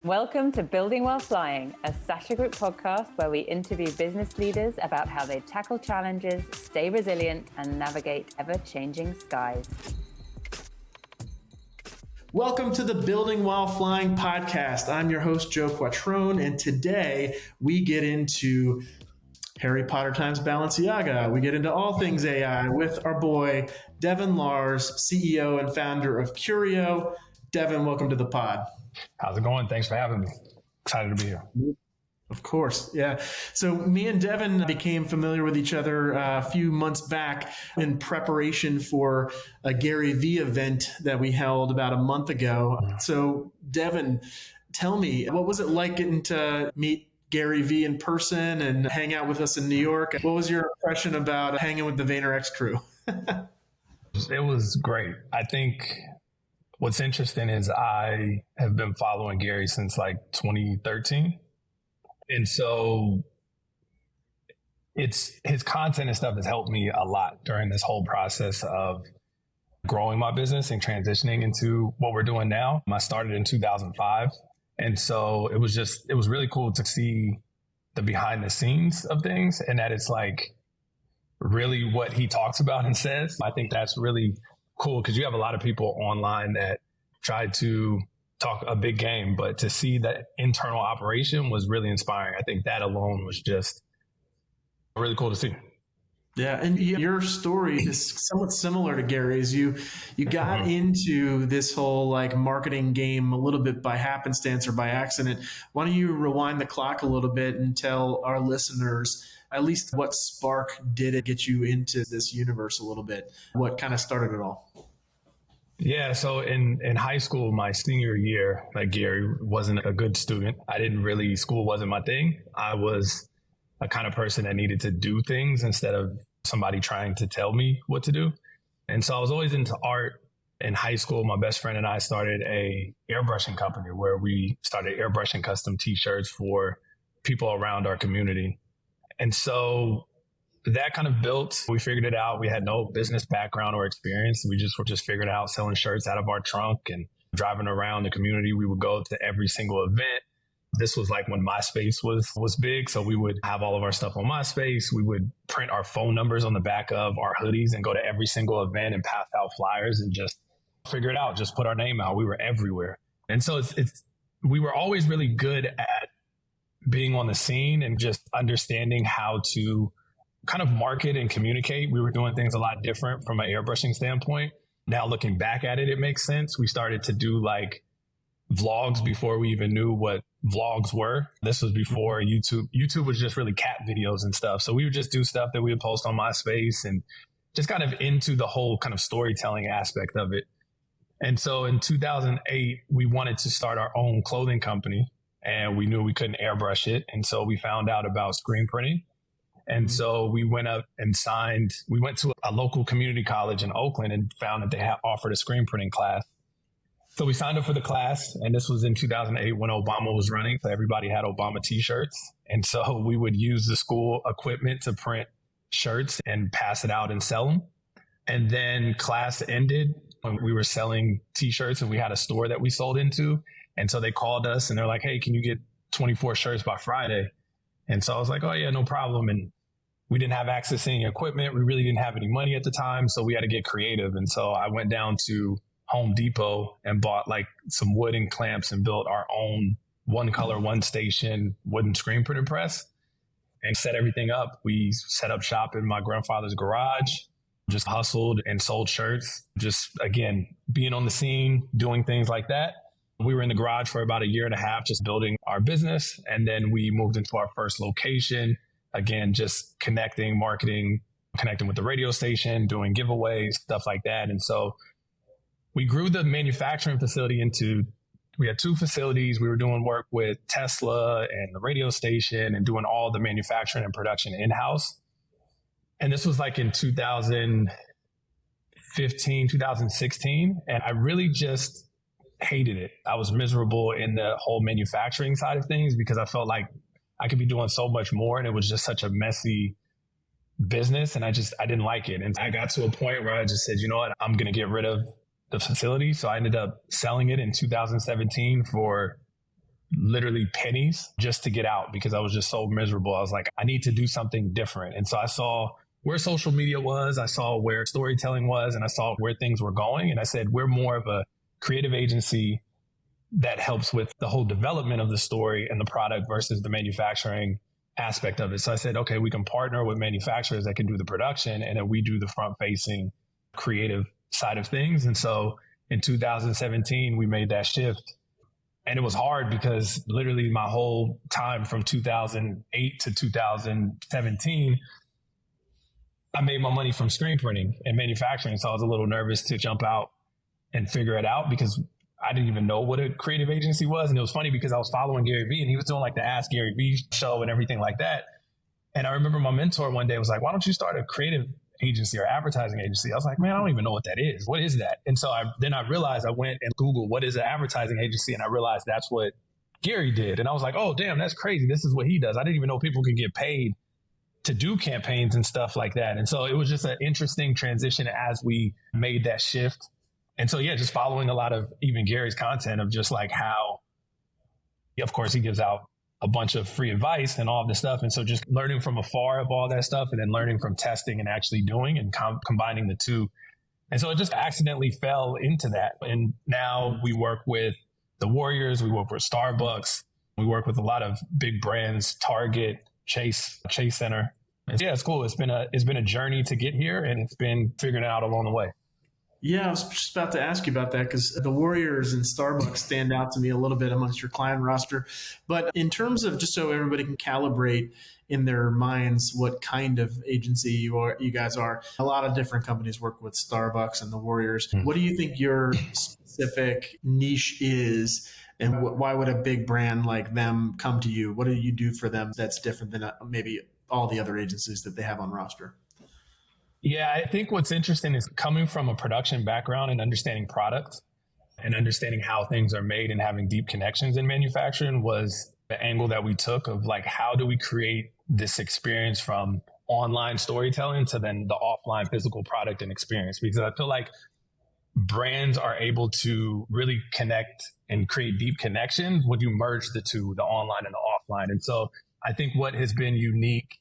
Welcome to Building While Flying, a Sasha Group podcast where we interview business leaders about how they tackle challenges, stay resilient, and navigate ever-changing skies. Welcome to the Building While Flying podcast. I'm your host, Joe Quattrone, and today we get into Harry Potter times Balenciaga. We get into all things AI with our boy, Devin Lars, CEO and founder of Kurieo. Devin, welcome to the pod. How's it going? Thanks for having me. Excited to be here. Of course. Yeah. So me and Devin became familiar with each other a few months back in preparation for a Gary Vee event that we held about a month ago. So Devin, tell me, what was it like getting to meet Gary Vee in person and hang out with us in New York? What was your impression about hanging with the VaynerX crew? It was great. I think what's interesting is I have been following Gary since like 2013. And so his content and stuff has helped me a lot during this whole process of growing my business and transitioning into what we're doing now. I started in 2005. And so it was really cool to see the behind the scenes of things and that it's like really what he talks about and says. I think that's really cool because you have a lot of people online that try to talk a big game, but to see that internal operation was really inspiring. I think that alone was just really cool to see. Yeah, and your story is somewhat similar to Gary's. You got into this whole like marketing game a little bit by happenstance or by accident. Why don't you rewind the clock a little bit and tell our listeners at least what spark did it get you into this universe a little bit? What kind of started it all? Yeah, so in high school, my senior year, like Gary wasn't a good student. School wasn't my thing. I was a kind of person that needed to do things instead of somebody trying to tell me what to do. And so I was always into art. In high school, my best friend and I started a airbrushing company where we started airbrushing custom t-shirts for people around our community. And so that kind of built, we figured it out. We had no business background or experience. We just figured out selling shirts out of our trunk and driving around the community. We would go to every single event. This was like when MySpace was big. So we would have all of our stuff on MySpace. We would print our phone numbers on the back of our hoodies and go to every single event and pass out flyers and just figure it out, just put our name out. We were everywhere. And so we were always really good at being on the scene and just understanding how to kind of market and communicate. We were doing things a lot different from an airbrushing standpoint. Now looking back at it, it makes sense. We started to do like vlogs before we even knew what vlogs were. This was before YouTube. YouTube was just really cat videos and stuff. So we would just do stuff that we would post on MySpace and just kind of into the whole kind of storytelling aspect of it. And so in 2008, we wanted to start our own clothing company and we knew we couldn't airbrush it. And so we found out about screenprinting. And so we went up and we went to a local community college in Oakland and found that they had offered a screen printing class. So we signed up for the class, and this was in 2008 when Obama was running. So everybody had Obama t-shirts. And so we would use the school equipment to print shirts and pass it out and sell them. And then class ended when we were selling t-shirts and we had a store that we sold into. And so they called us and they're like, hey, can you get 24 shirts by Friday? And so I was like, oh yeah, no problem. And we didn't have access to any equipment. We really didn't have any money at the time. So we had to get creative. And so I went down to Home Depot and bought like some wooden clamps and built our own one color, one station wooden screen printing press and set everything up. We set up shop in my grandfather's garage, just hustled and sold shirts. Just again, being on the scene, doing things like that. We were in the garage for about a year and a half, just building our business. And then we moved into our first location. Again, just connecting, marketing, connecting with the radio station, doing giveaways, stuff like that. And so we grew the manufacturing facility we had two facilities. We were doing work with Tesla and the radio station and doing all the manufacturing and production in-house. And this was like in 2015, 2016. And I really just hated it. I was miserable in the whole manufacturing side of things because I felt like I could be doing so much more. And it was just such a messy business. And I didn't like it. And I got to a point where I just said, you know what, I'm going to get rid of the facility. So I ended up selling it in 2017 for literally pennies just to get out because I was just so miserable. I was like, I need to do something different. And so I saw where social media was, I saw where storytelling was, and I saw where things were going. And I said, we're more of a creative agency that helps with the whole development of the story and the product versus the manufacturing aspect of it. So I said, okay, we can partner with manufacturers that can do the production, and then we do the front facing creative side of things. And so in 2017, we made that shift. And it was hard because literally my whole time from 2008 to 2017, I made my money from screen printing and manufacturing. So I was a little nervous to jump out and figure it out because I didn't even know what a creative agency was. And it was funny because I was following Gary Vee and he was doing like the Ask Gary Vee show and everything like that. And I remember my mentor one day was like, why don't you start a creative agency or advertising agency? I was like, man, I don't even know what that is. What is that? And so then I realized I went and Googled what is an advertising agency. And I realized that's what Gary did. And I was like, oh, damn, that's crazy. This is what he does. I didn't even know people could get paid to do campaigns and stuff like that. And so it was just an interesting transition as we made that shift. And so, yeah, just following a lot of even Gary's content of just like how, of course, he gives out a bunch of free advice and all of this stuff. And so just learning from afar of all that stuff and then learning from testing and actually doing and combining the two. And so it just accidentally fell into that. And now we work with the Warriors, we work with Starbucks, we work with a lot of big brands, Target, Chase Center. And yeah, it's cool. It's been a journey to get here, and it's been figuring it out along the way. Yeah, I was just about to ask you about that because the Warriors and Starbucks stand out to me a little bit amongst your client roster. But in terms of just so everybody can calibrate in their minds what kind of agency you guys are, a lot of different companies work with Starbucks and the Warriors. Mm-hmm. What do you think your specific niche is? And why would a big brand like them come to you? What do you do for them that's different than maybe all the other agencies that they have on roster? Yeah, I think what's interesting is coming from a production background and understanding product and understanding how things are made and having deep connections in manufacturing was the angle that we took of like, how do we create this experience from online storytelling to then the offline physical product and experience? Because I feel like brands are able to really connect and create deep connections when you merge the two, the online and the offline. And so I think what has been unique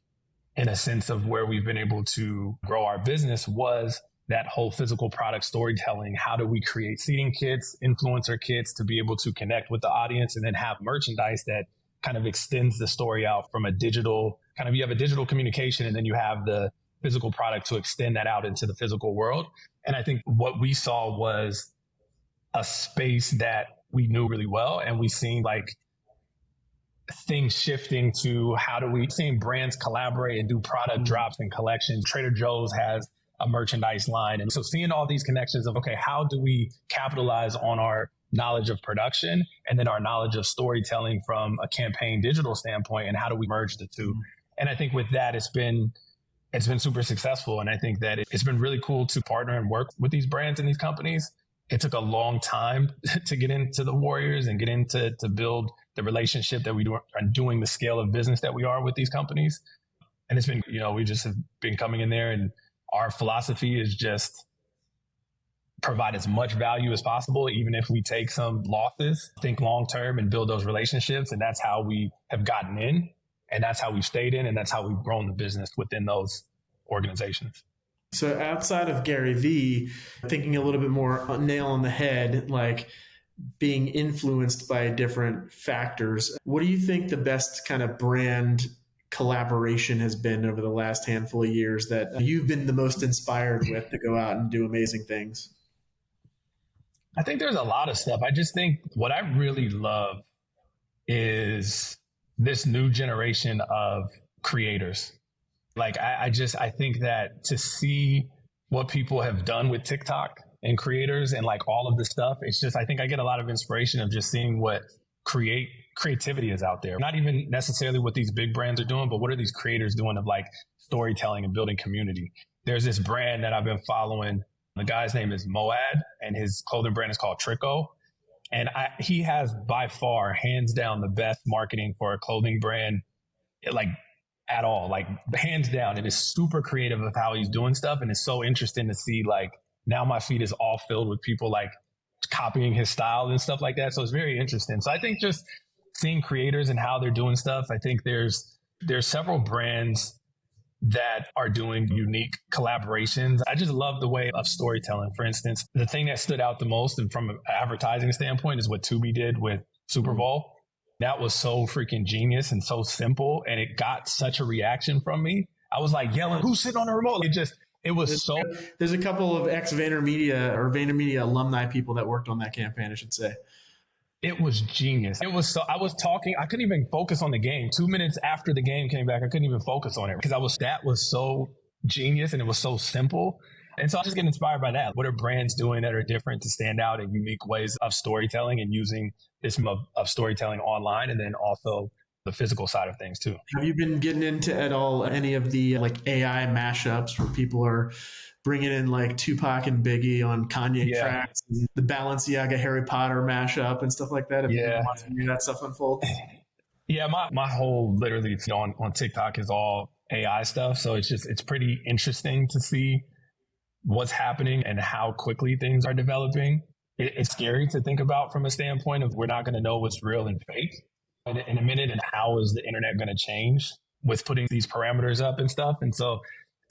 in a sense of where we've been able to grow our business was that whole physical product storytelling. How do we create seating kits, influencer kits to be able to connect with the audience and then have merchandise that kind of extends the story out from a digital, kind of you have a digital communication and then you have the physical product to extend that out into the physical world. And I think what we saw was a space that we knew really well. And we seen like things shifting to how do we seeing brands collaborate and do product drops and collections. Trader Joe's has a merchandise line. And so seeing all these connections of, okay, how do we capitalize on our knowledge of production and then our knowledge of storytelling from a campaign digital standpoint, and how do we merge the two? And I think with that, it's been super successful. And I think that it's been really cool to partner and work with these brands and these companies. It took a long time to get into the Warriors and get into to build the relationship that we do and doing the scale of business that we are with these companies. And it's been, we just have been coming in there, and our philosophy is just provide as much value as possible, even if we take some losses, think long term and build those relationships. And that's how we have gotten in, and that's how we've stayed in, and that's how we've grown the business within those organizations. So outside of Gary Vee, thinking a little bit more nail on the head, like being influenced by different factors, what do you think the best kind of brand collaboration has been over the last handful of years that you've been the most inspired with to go out and do amazing things? I think there's a lot of stuff. I just think what I really love is this new generation of creators. Like, I think that to see what people have done with TikTok and creators and like all of this stuff, it's just, I think I get a lot of inspiration of just seeing what creativity is out there. Not even necessarily what these big brands are doing, but what are these creators doing of like storytelling and building community? There's this brand that I've been following. The guy's name is Moad, and his clothing brand is called Trico. And he has by far, hands down, the best marketing for a clothing brand, like at all, like hands down. It is super creative of how he's doing stuff. And it's so interesting to see, like, now my feed is all filled with people like copying his style and stuff like that. So it's very interesting. So I think just seeing creators and how they're doing stuff. I think there's several brands that are doing unique collaborations. I just love the way of storytelling. For instance, the thing that stood out the most and from an advertising standpoint is what Tubi did with Super Bowl. That was so freaking genius and so simple. And it got such a reaction from me. I was like yelling, who's sitting on the remote? There's a couple of ex-VaynerMedia or VaynerMedia alumni people that worked on that campaign, I should say. It was genius. It was so, I was talking, I couldn't even focus on the game. 2 minutes after the game came back, I couldn't even focus on it because that was so genius and it was so simple. And so I just get inspired by that. What are brands doing that are different to stand out in unique ways of storytelling and using this of storytelling online, and then also the physical side of things too. Have you been getting into at all any of the like AI mashups where people are bringing in like Tupac and Biggie on Kanye tracks, and the Balenciaga Harry Potter mashup and stuff like that? Have you been watching any of that stuff unfold? Yeah, my whole literally on TikTok is all AI stuff. So it's pretty interesting to see what's happening and how quickly things are developing. It's scary to think about from a standpoint of we're not going to know what's real and fake in a minute, and how is the internet going to change with putting these parameters up and stuff. And so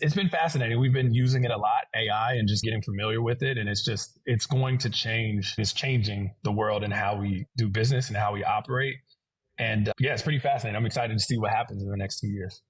it's been fascinating. We've been using it a lot, AI, and just getting familiar with it. And it's going to change. It's changing the world and how we do business and how we operate. And it's pretty fascinating. I'm excited to see what happens in the next 2 years.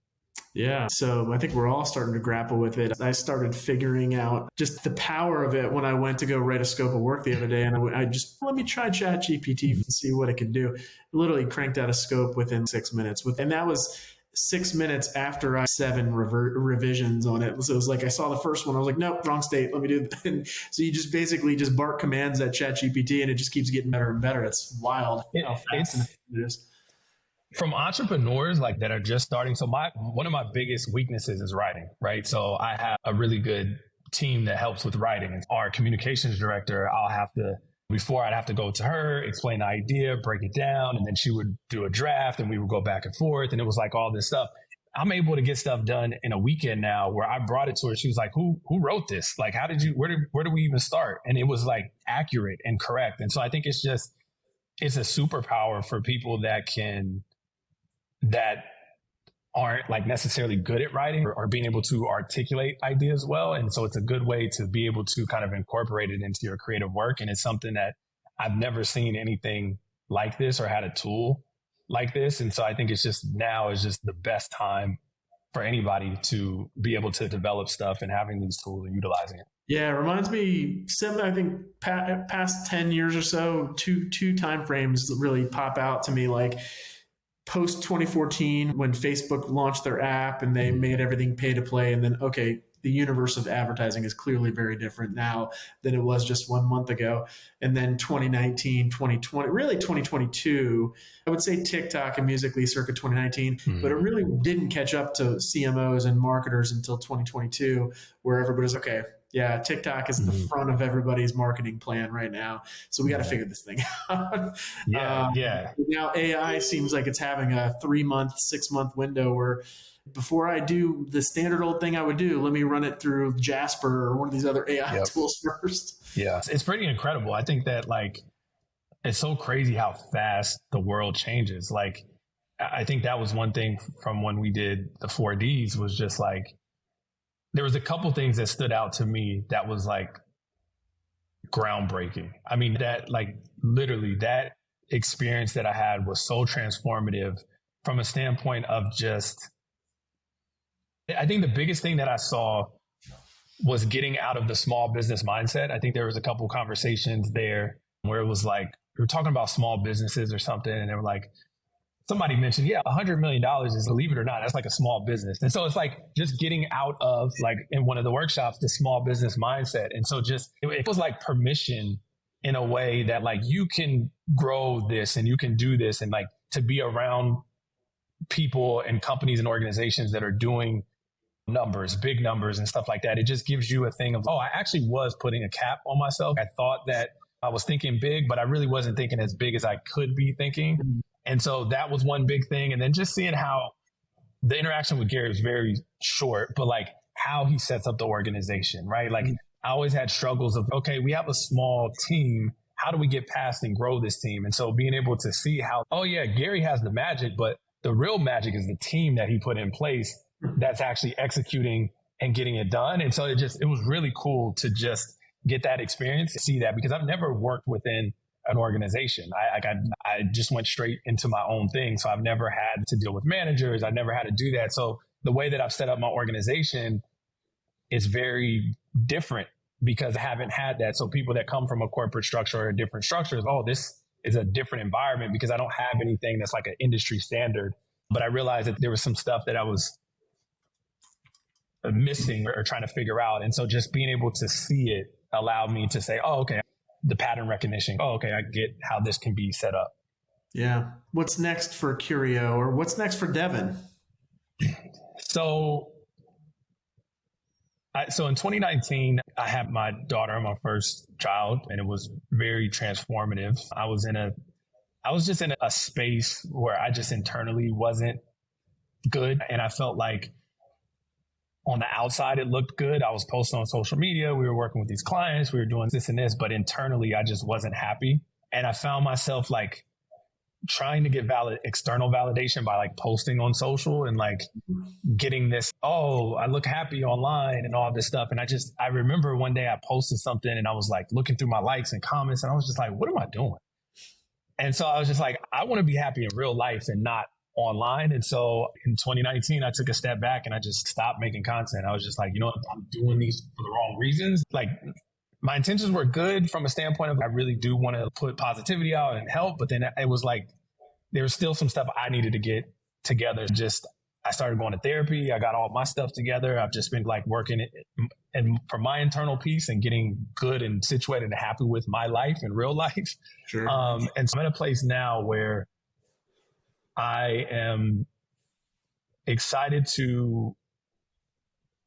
Yeah. So I think we're all starting to grapple with it. I started figuring out just the power of it when I went to go write a scope of work the other day. And I just, let me try ChatGPT and see what it can do. It literally cranked out a scope within 6 minutes. And that was 6 minutes after I 7 revisions on it. So it was like, I saw the first one. I was like, nope, wrong state. Let me do that. And so you just basically just bark commands at ChatGPT and it just keeps getting better and better. It's wild how fast it is. From entrepreneurs like that are just starting. So one of my biggest weaknesses is writing, right? So I have a really good team that helps with writing. Our communications director, before I'd have to go to her, explain the idea, break it down, and then she would do a draft and we would go back and forth. And it was like all this stuff. I'm able to get stuff done in a weekend now where I brought it to her. She was like, who wrote this? Like, where do we even start? And it was like accurate and correct. And so I think it's a superpower for people that aren't like necessarily good at writing or being able to articulate ideas well. And so it's a good way to be able to kind of incorporate it into your creative work. And it's something that I've never seen anything like this or had a tool like this. And so I think it's just the best time for anybody to be able to develop stuff and having these tools and utilizing it. Yeah, it reminds me, I think past 10 years or so, two time frames that really pop out to me, like post 2014 when Facebook launched their app and they made everything pay to play. And then, okay, the universe of advertising is clearly very different now than it was just 1 month ago. And then 2019, 2020, really 2022, I would say TikTok and Musical.ly circa 2019, but it really didn't catch up to CMOs and marketers until 2022, where everybody's okay. Yeah, TikTok is the front of everybody's marketing plan right now. So we got to figure this thing out. Now AI seems like it's having a 3-month, 6-month window where before I do the standard old thing I would do, let me run it through Jasper or one of these other AI tools first. Yeah, it's pretty incredible. I think that it's so crazy how fast the world changes. Like, I think that was one thing from when we did the 4Ds was just like, there was a couple things that stood out to me that was like groundbreaking. I mean, that literally that experience that I had was so transformative from a standpoint of I think the biggest thing that I saw was getting out of the small business mindset. I think there was a couple conversations there where it was like, we were talking about small businesses or something. And they were like, somebody mentioned, $100 million is, believe it or not, that's like a small business. And so it's like just getting out of in one of the workshops, the small business mindset. And so it was like permission in a way that you can grow this and you can do this, and to be around people and companies and organizations that are doing numbers, big numbers and stuff like that. It just gives you a thing of, I actually was putting a cap on myself. I thought that I was thinking big, but I really wasn't thinking as big as I could be thinking. And so that was one big thing. And then just seeing how the interaction with Gary was very short, but how he sets up the organization, right? I always had struggles of, okay, we have a small team. how do we get past and grow this team? And so being able to see how, oh yeah, Gary has the magic, but the real magic is the team that he put in place that's actually executing and getting it done. And so it was really cool to just get that experience, see that, because I've never worked within an organization. I just went straight into my own thing. So I've never had to deal with managers. I've never had to do that. So the way that I've set up my organization is very different because I haven't had that. So people that come from a corporate structure or different structures, oh, this is a different environment because I don't have anything that's like an industry standard. But I realized that there was some stuff that I was missing or trying to figure out. And so just being able to see it allowed me to say, oh, okay, the pattern recognition. Oh, okay, I get how this can be set up. Yeah. What's next for Kurieo, or what's next for Devin? So in 2019, I had my daughter, my first child, and it was very transformative. I was just in a space where I just internally wasn't good. And I felt like on the outside, it looked good. I was posting on social media. We were working with these clients. We were doing this and this, but internally, I just wasn't happy. And I found myself like trying to get external validation by like posting on social and like getting this, oh, I look happy online and all this stuff. And I remember one day I posted something and I was like looking through my likes and comments and I was just like, what am I doing? And so I was just like, I want to be happy in real life and not online. And so in 2019, I took a step back and I just stopped making content. I was just like, you know what, I'm doing these for the wrong reasons. Like my intentions were good from a standpoint of I really do want to put positivity out and help. But then it was like, there was still some stuff I needed to get together. I started going to therapy. I got all my stuff together. I've just been like working and for my internal peace and getting good and situated and happy with my life and real life. Sure. And so I'm in a place now where I am excited for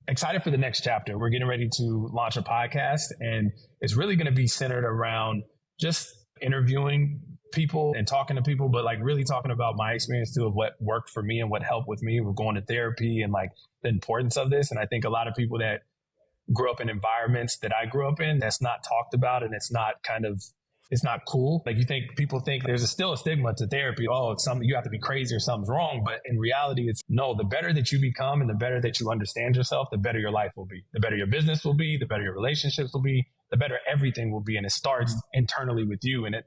the next chapter. We're getting ready to launch a podcast, and it's really going to be centered around just interviewing people and talking to people, but like really talking about my experience too of what worked for me and what helped with me. We're going to therapy and like the importance of this. And I think a lot of people that grew up in environments that I grew up in, that's not talked about, and it's not cool. Like people think there's still a stigma to therapy. Oh, it's something you have to be crazy or something's wrong. But in reality, it's no, the better that you become and the better that you understand yourself, the better your life will be, the better your business will be, the better your relationships will be, the better everything will be. And it starts internally with you. And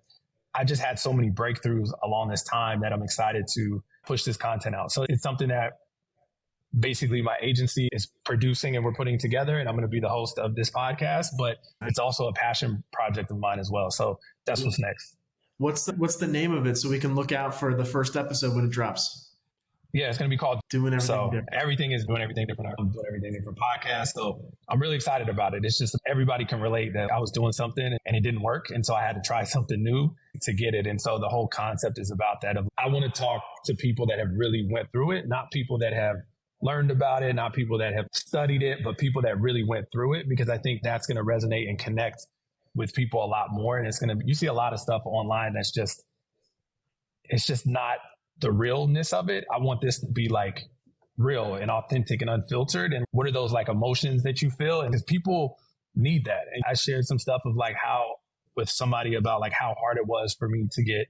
I just had so many breakthroughs along this time that I'm excited to push this content out. So it's something that basically my agency is producing and we're putting together, and I'm going to be the host of this podcast, but it's also a passion project of mine as well. So that's what's next. What's the name of it so we can look out for the first episode when it drops? Yeah, it's going to be called Doing Everything Different. Everything is doing everything different. I'm doing everything different podcast. So I'm really excited about it. It's just everybody can relate that I was doing something and it didn't work. And so I had to try something new to get it. And so the whole concept is about that. I want to talk to people that have really went through it, not people that have learned about it, not people that have studied it, but people that really went through it, because I think that's going to resonate and connect with people a lot more. And you see a lot of stuff online it's just not the realness of it. I want this to be like real and authentic and unfiltered. And what are those like emotions that you feel? And because people need that. And I shared some stuff of like with somebody about like how hard it was for me to get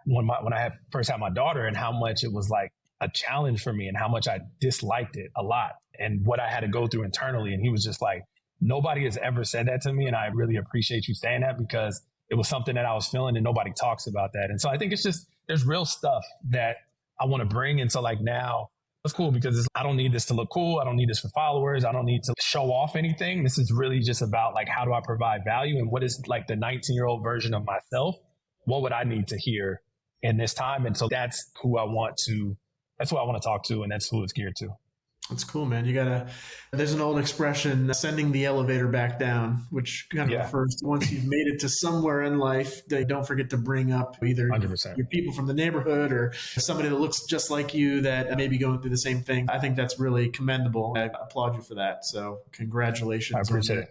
when I first had my daughter, and how much it was like a challenge for me and how much I disliked it a lot and what I had to go through internally. And he was just like, nobody has ever said that to me. And I really appreciate you saying that, because it was something that I was feeling and nobody talks about that. And so I think there's real stuff that I want to bring. And so like now it's cool because I don't need this to look cool. I don't need this for followers. I don't need to show off anything. This is really just about like, how do I provide value? And what is like the 19-year-old version of myself? What would I need to hear in this time? And so that's who I want to talk to. And that's who it's geared to. That's cool, man. There's an old expression, sending the elevator back down, which kind of refers to once you've made it to somewhere in life, that don't forget to bring up either 100%. your people from the neighborhood or somebody that looks just like you that may be going through the same thing. I think that's really commendable. I applaud you for that. So congratulations. I appreciate it.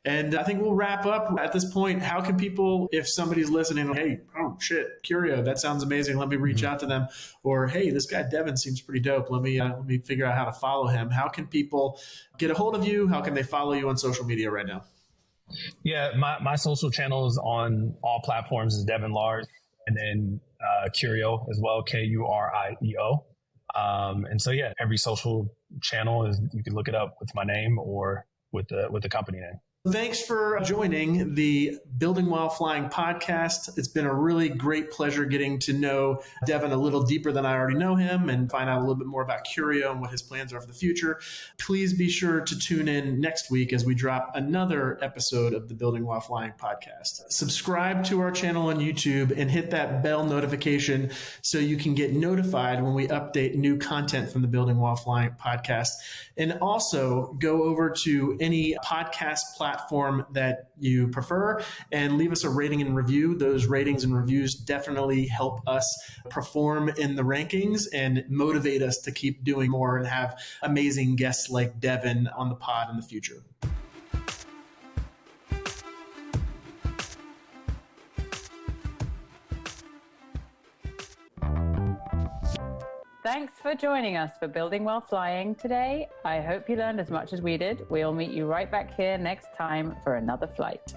And I think we'll wrap up at this point. How can people, if somebody's listening, hey, oh shit, Kurieo, that sounds amazing, let me reach out to them. Or, hey, this guy Devin seems pretty dope, let me figure out how to follow him. How can people get a hold of you? How can they follow you on social media right now? Yeah, my social channels on all platforms is Devin Lars, and then Kurieo as well, Kurieo. And so yeah, every social channel is, you can look it up with my name or with the company name. Thanks for joining the Building While Flying podcast. It's been a really great pleasure getting to know Devin a little deeper than I already know him and find out a little bit more about Kurieo and what his plans are for the future. Please be sure to tune in next week as we drop another episode of the Building While Flying podcast. Subscribe to our channel on YouTube and hit that bell notification so you can get notified when we update new content from the Building While Flying podcast. And also go over to any podcast platform that you prefer and leave us a rating and review. Those ratings and reviews definitely help us perform in the rankings and motivate us to keep doing more and have amazing guests like Devin on the pod in the future. Thanks for joining us for Building While Flying today. I hope you learned as much as we did. We'll meet you right back here next time for another flight.